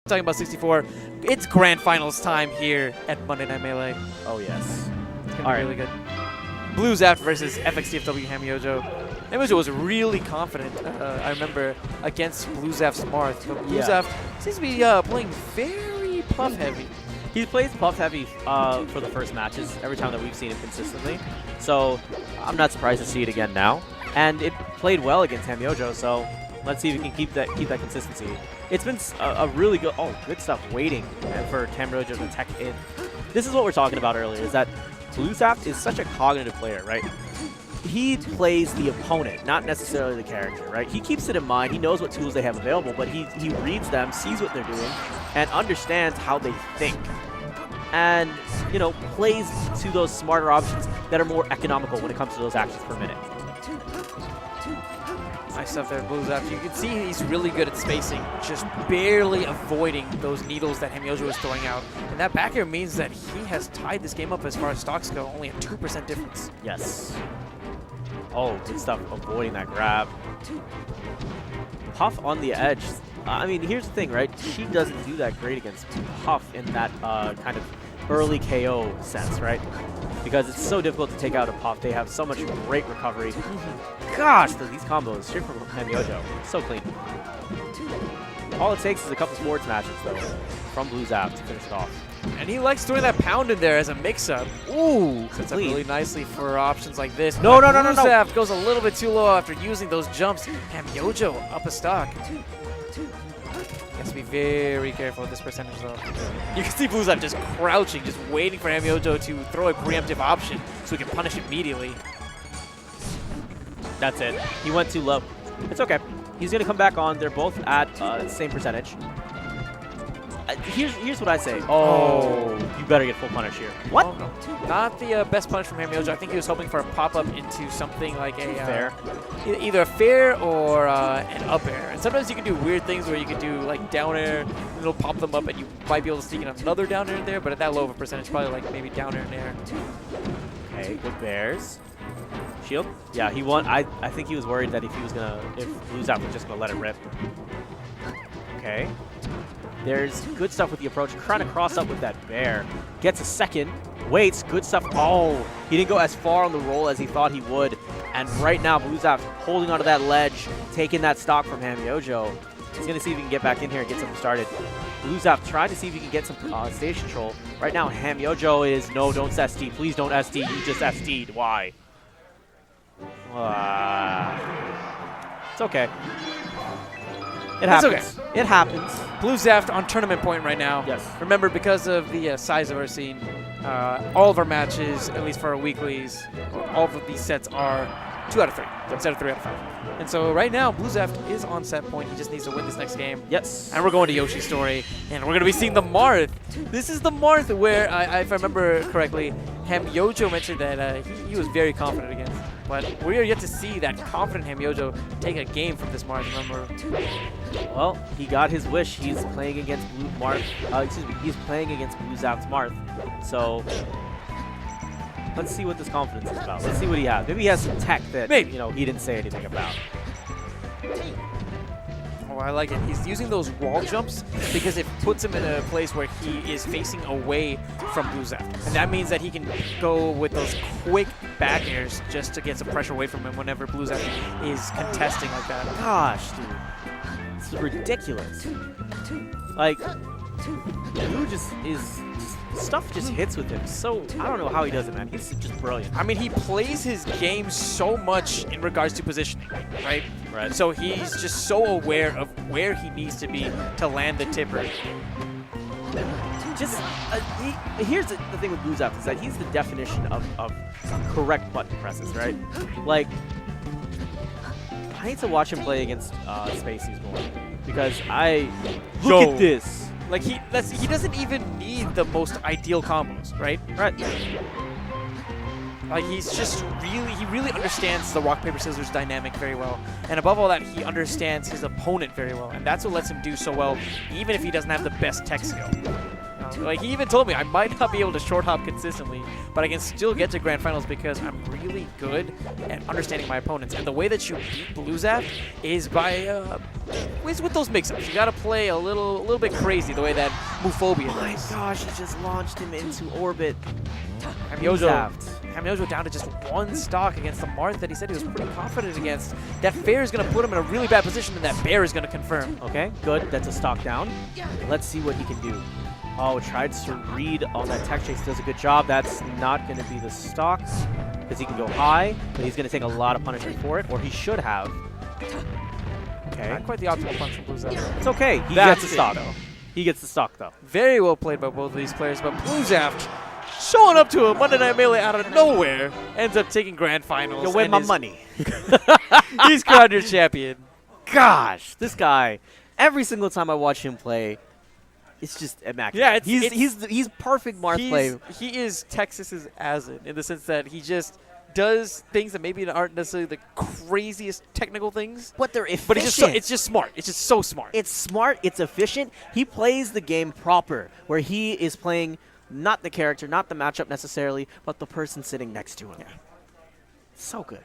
talking about 64. It's grand finals time here at Monday Night Melee. Oh, yes. It's going to be really good. bulezap versus FX DFW Hamyojo. Hamyojo was really confident, I remember, against bulezap's Marth. But bulezap seems to be playing very puff heavy. He plays puff heavy for the first matches every time that we've seen him consistently. So I'm not surprised to see it again now. And it played well against Hamyojo, so let's see if we can keep that consistency. It's been a really good, good stuff waiting for Hamyojo to tech in. This is what we're talking about earlier, is that bulezap is such a cognitive player, right? He plays the opponent, not necessarily the character, right? He keeps it in mind. He knows what tools they have available, but he reads them, sees what they're doing, and understands how they think. And, you know, plays to those smarter options that are more economical when it comes to those actions per minute. Nice stuff there, bulezap. You can see he's really good at spacing, just barely avoiding those needles that Hamyojo was throwing out. And that back air means that he has tied this game up as far as stocks go, only a 2% difference. Yes. Oh, good stuff, avoiding that grab. Puff on the edge. I mean, here's the thing, right? She doesn't do that great against Puff in that kind of early KO sense, right? Because it's so difficult to take out a Puff. They have so much great recovery. Gosh, these combos, straight from Hamyojo. So clean. All it takes is a couple sports matches, though, from bulezap to finish it off. And he likes throwing that pound in there as a mix-up. Ooh, sets up really nicely for options like this. No. bulezap goes a little bit too low after using those jumps. Hamyojo up a stock. Has to be very careful with this percentage, though. You can see bulezap just crouching, just waiting for Hamyojo to throw a preemptive option so he can punish immediately. That's it. He went too low. It's okay. He's going to come back on. They're both at the same percentage. Here's what I say. Oh, you better get full punish here. What? Oh, no. Not the best punish from Hamyojo. I think he was hoping for a pop-up into something like a fair. Either a fair or an up air. And sometimes you can do weird things where you can do like down air, and it'll pop them up, and you might be able to sneak in another down air there, but at that low of a percentage, probably like maybe down air and air. Okay, good bears. Shield? Yeah, he won. I think he was worried that if bulezap was just gonna let it rip. Okay. There's good stuff with the approach. Trying to cross up with that bear. Gets a second. Waits. Good stuff. Oh, he didn't go as far on the roll as he thought he would. And right now, bulezap holding onto that ledge, taking that stock from Hamyojo. He's going to see if he can get back in here and get something started. bulezap trying to see if he can get some stage control. Right now, Hamyojo is, no, don't SD. Please don't SD. You just SD'd. Why? It's okay. It happens. It's okay. It happens. bulezap on tournament point right now. Yes. Remember, because of the size of our scene, all of our matches, at least for our weeklies, all of these sets are 2 out of 3 instead of 3 out of 5. And so right now, bulezap is on set point. He just needs to win this next game. Yes. And we're going to Yoshi's story, and we're going to be seeing the Marth. This is the Marth where, if I remember correctly, Hamyojo mentioned that he was very confident against. But we are yet to see that confident Hamyojo take a game from this Marth. Remember? Well, he got his wish. He's playing against he's playing against bulezap's Marth. So let's see what this confidence is about. Let's see what he has. Maybe he has some tech that he didn't say anything about. Oh, I like it. He's using those wall jumps because it puts him in a place where he is facing away from bulezap. And that means that he can go with those quick back airs just to get some pressure away from him whenever bulezap is contesting like that. Gosh, dude. This is ridiculous. Like, stuff just hits with him. So, I don't know how he does it, man. He's just brilliant. I mean, he plays his game so much in regards to positioning, right? Right. So he's just so aware of where he needs to be to land the tipper. Just, here's the thing with bulezap is that he's the definition of correct button presses, right? Like, I need to watch him play against Spaceys more because look at this. Like he doesn't even need the most ideal combos, right? Right. Like he really understands the rock paper scissors dynamic very well, and above all that, he understands his opponent very well, and that's what lets him do so well, even if he doesn't have the best tech skill. Like he even told me I might not be able to short hop consistently, but I can still get to grand finals because I'm really good at understanding my opponents. And the way that you beat bulezap is by is with those mix-ups. You got to play a little bit crazy the way that Muphobia Oh my does. gosh, he just launched him into orbit. Hamyojo down to just one stock against the Marth that he said he was pretty confident against. That fair is going to put him in a really bad position, and that bear is going to confirm. Okay, good. That's a stock down. Let's see what he can do. Oh, tried to read on that tech chase. Does a good job. That's not going to be the stock because he can go high, but he's going to take a lot of punishment for it, or he should have. Okay. Not quite the optimal punch from bulezap. It's okay. He That's gets the stock. it, though. He gets the stock, though. Very well played by both of these players, but bulezap showing up to a Monday Night Melee out of nowhere ends up taking grand finals. You'll win and my is- money. He's crowned your champion. Gosh, this guy, every single time I watch him play, it's just immaculate. Yeah, he's perfect Marth play. He is Texas's Azin in the sense that he just does things that maybe aren't necessarily the craziest technical things, But they're efficient. but it's just smart. It's just so smart. It's smart. It's efficient. He plays the game proper, where he is playing not the character, not the matchup necessarily, but the person sitting next to him. Yeah. So good.